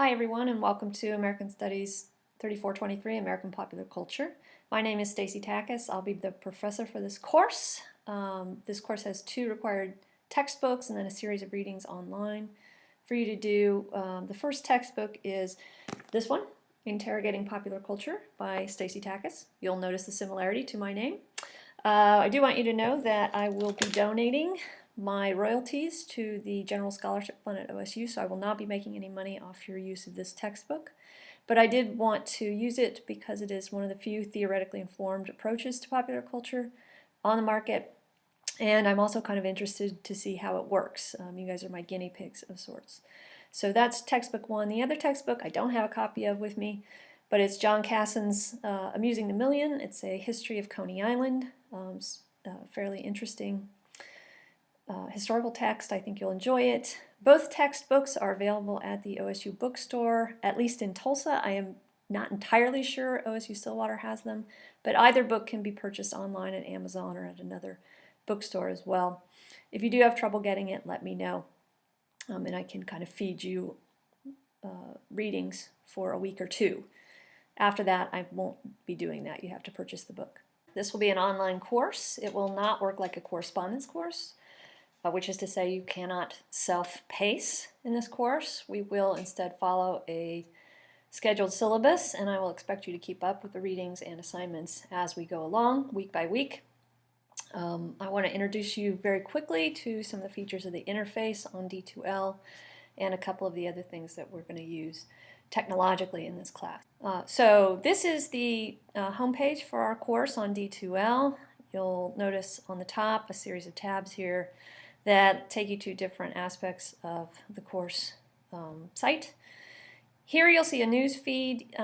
Hi everyone, and welcome to American Studies 3423 American Popular Culture. My name is Stacy Takis. I'll be the professor for this course. This course has 2 required textbooks and then a series of readings online for you to do. The first textbook is this one, Interrogating Popular Culture by Stacy Takis. You'll notice the similarity to my name. I do want you to know that I will be donating my royalties to the General Scholarship Fund at OSU, so I will not be making any money off your use of this textbook. But I did want to use it because it is one of the few theoretically informed approaches to popular culture on the market, and I'm also kind of interested to see how it works. You guys are my guinea pigs of sorts. So that's textbook 1. The other textbook I don't have a copy of with me, but it's John Cassin's Amusing the Million. It's a history of Coney Island. Fairly interesting historical text. I think you'll enjoy it. Both textbooks are available at the OSU bookstore, at least in Tulsa. I am not entirely sure OSU Stillwater has them, but either book can be purchased online at Amazon or at another bookstore as well. If you do have trouble getting it, let me know, and I can kind of feed you readings for a week or 2. After that, I won't be doing that. You have to purchase the book. This will be an online course. It will not work like a correspondence course, which is to say you cannot self-pace in this course. We will instead follow a scheduled syllabus, and I will expect you to keep up with the readings and assignments as we go along, week by week. I want to introduce you very quickly to some of the features of the interface on D2L and a couple of the other things that we're going to use technologically in this class. So this is the homepage for our course on D2L. You'll notice on the top a series of tabs here that take you to different aspects of the course site. Here you'll see a news feed.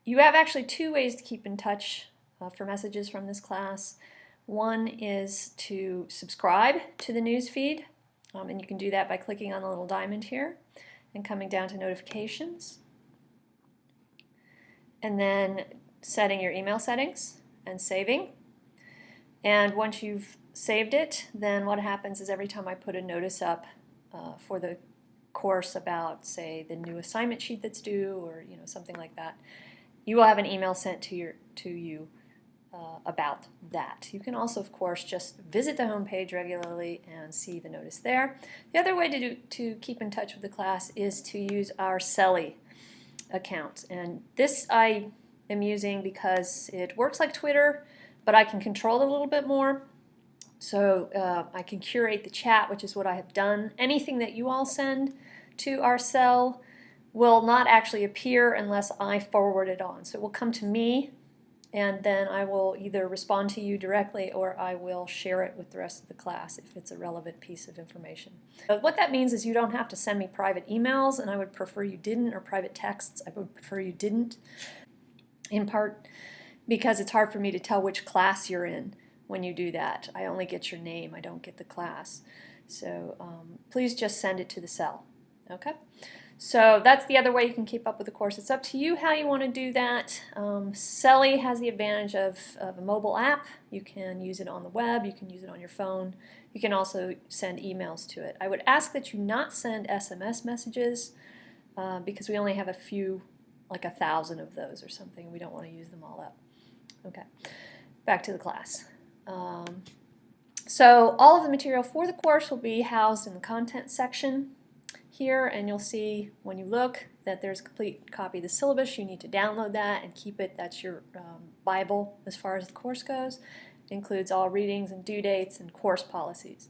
You have actually 2 ways to keep in touch for messages from this class. One is to subscribe to the news feed, and you can do that by clicking on the little diamond here and coming down to notifications, and then setting your email settings and saving. And once you've saved it, then what happens is every time I put a notice up for the course about, say, the new assignment sheet that's due, or something like that, you will have an email sent to you about that. You can also, of course, just visit the home page regularly and see the notice there. The other way to keep in touch with the class is to use our Selly account, and this I am using because it works like Twitter, but I can control it a little bit more. So I can curate the chat, which is what I have done. Anything that you all send to our cell will not actually appear unless I forward it on. So it will come to me, and then I will either respond to you directly or I will share it with the rest of the class if it's a relevant piece of information. But what that means is you don't have to send me private emails, and I would prefer you didn't, or private texts. I would prefer you didn't, in part because it's hard for me to tell which class you're in when you do that. I only get your name, I don't get the class. So please just send it to the cell. Okay? So that's the other way you can keep up with the course. It's up to you how you want to do that. Selly has the advantage of a mobile app. You can use it on the web, you can use it on your phone. You can also send emails to it. I would ask that you not send SMS messages because we only have a few, like 1,000 of those or something. We don't want to use them all up. Okay, back to the class. So all of the material for the course will be housed in the content section here, and you'll see when you look that there's a complete copy of the syllabus. You need to download that and keep it. That's your Bible as far as the course goes. It includes all readings and due dates and course policies.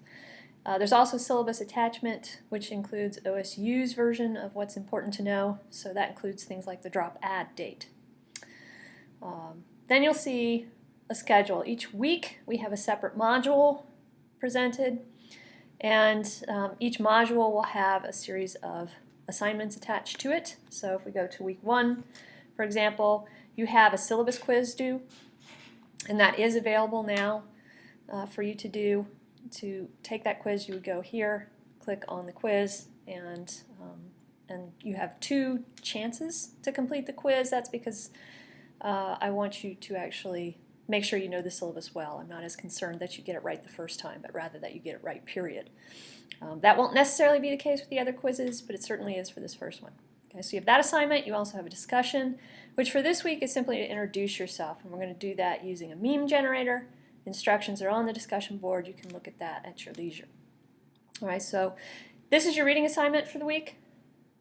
There's also syllabus attachment, which includes OSU's version of what's important to know. So that includes things like the drop add date. Then you'll see a schedule. Each week we have a separate module presented, and each module will have a series of assignments attached to it. So if we go to week 1, for example, you have a syllabus quiz due, and that is available now for you to do. To take that quiz, you would go here, click on the quiz, and you have 2 chances to complete the quiz. That's because I want you to actually make sure you know the syllabus well. I'm not as concerned that you get it right the first time, but rather that you get it right, period. That won't necessarily be the case with the other quizzes, but it certainly is for this first one. Okay, so you have that assignment. You also have a discussion, which for this week is simply to introduce yourself. And we're going to do that using a meme generator. Instructions are on the discussion board. You can look at that at your leisure. All right, so this is your reading assignment for the week.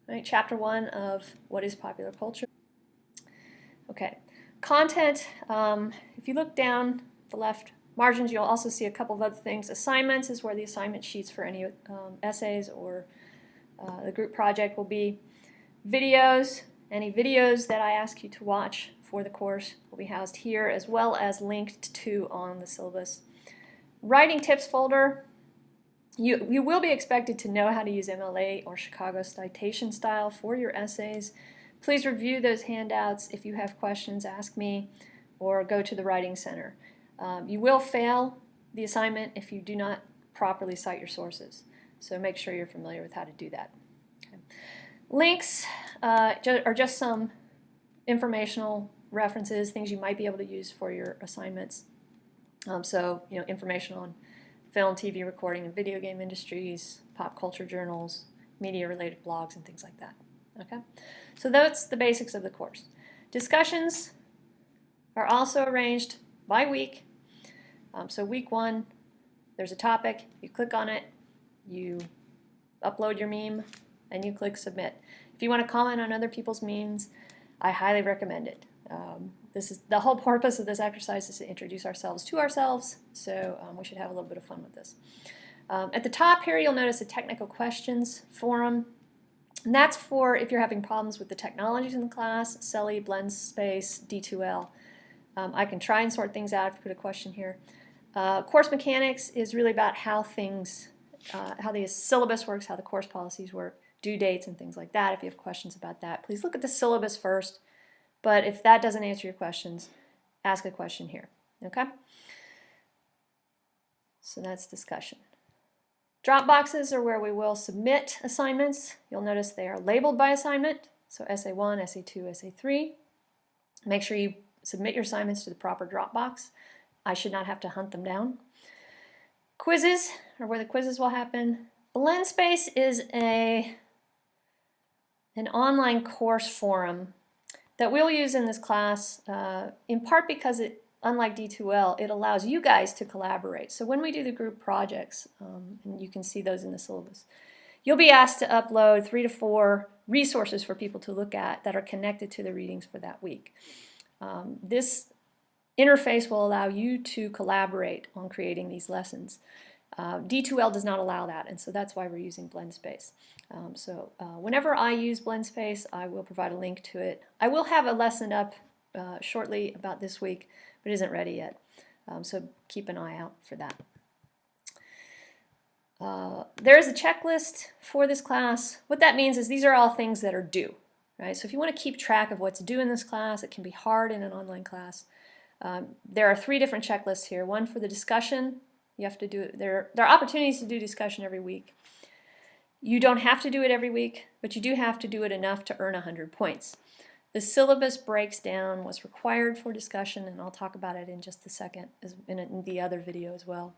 Right, Chapter 1 of What is Popular Culture. Okay, content. If you look down the left margins, you'll also see a couple of other things. Assignments is where the assignment sheets for any essays or the group project will be. Videos, any videos that I ask you to watch for the course will be housed here, as well as linked to on the syllabus. Writing tips folder, you will be expected to know how to use MLA or Chicago citation style for your essays. Please review those handouts. If you have questions, ask me or go to the Writing Center. You will fail the assignment if you do not properly cite your sources, so make sure you're familiar with how to do that. Okay. Links are just some informational references, things you might be able to use for your assignments. So, information on film, TV recording, and video game industries, pop culture journals, media-related blogs, and things like that. Okay, so that's the basics of the course. Discussions are also arranged by week. So week 1, there's a topic. You click on it, you upload your meme, and you click submit. If you want to comment on other people's memes, I highly recommend it. This is the whole purpose of this exercise is to introduce ourselves to ourselves, so we should have a little bit of fun with this. At the top here, you'll notice a technical questions forum, and that's for if you're having problems with the technologies in the class, CELI, blend space, D2L. I can try and sort things out if you put a question here. Course mechanics is really about how the syllabus works, how the course policies work, due dates and things like that. If you have questions about that, please look at the syllabus first. But if that doesn't answer your questions, ask a question here, okay? So that's discussion. Drop boxes are where we will submit assignments. You'll notice they are labeled by assignment, so Essay 1, Essay 2, Essay 3. Make sure you submit your assignments to the proper drop box. I should not have to hunt them down. Quizzes are where the quizzes will happen. Blend Space is an online course forum that we'll use in this class, in part because unlike D2L, it allows you guys to collaborate. So when we do the group projects, and you can see those in the syllabus, you'll be asked to upload 3 to 4 resources for people to look at that are connected to the readings for that week. This interface will allow you to collaborate on creating these lessons. D2L does not allow that, and so that's why we're using Blend Space. Whenever I use Blend Space, I will provide a link to it. I will have a lesson up shortly about this week, but it isn't ready yet. So keep an eye out for that. There is a checklist for this class. What that means is these are all things that are due, right? So if you want to keep track of what's due in this class, it can be hard in an online class. There are 3 different checklists here. One for the discussion. You have to do it. There are opportunities to do discussion every week. You don't have to do it every week, but you do have to do it enough to earn 100 points. The syllabus breaks down what's required for discussion, and I'll talk about it in just a second in the other video as well.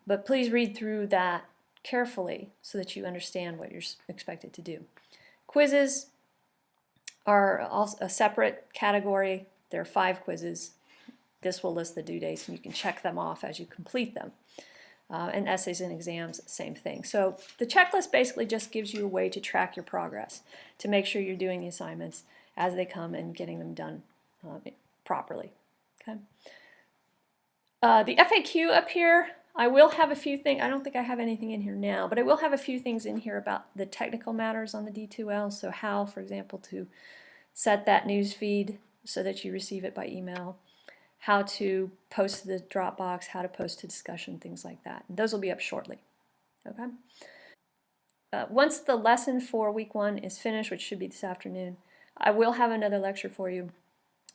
But please read through that carefully so that you understand what you're expected to do. Quizzes are also a separate category. There are 5 quizzes. This will list the due dates, and you can check them off as you complete them. And essays and exams, same thing. So the checklist basically just gives you a way to track your progress, to make sure you're doing the assignments as they come and getting them done properly. Okay. The FAQ up here, I will have a few things. I don't think I have anything in here now, but I will have a few things in here about the technical matters on the D2L. So how, for example, to set that news feed so that you receive it by email, how to post to the Dropbox, how to post to discussion, things like that. Those will be up shortly. Okay. Once the lesson for week 1 is finished, which should be this afternoon, I will have another lecture for you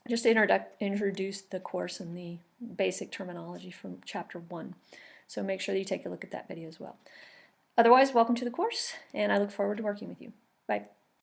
just to introduce the course and the basic terminology from chapter 1. So make sure that you take a look at that video as well. Otherwise, welcome to the course, and I look forward to working with you. Bye.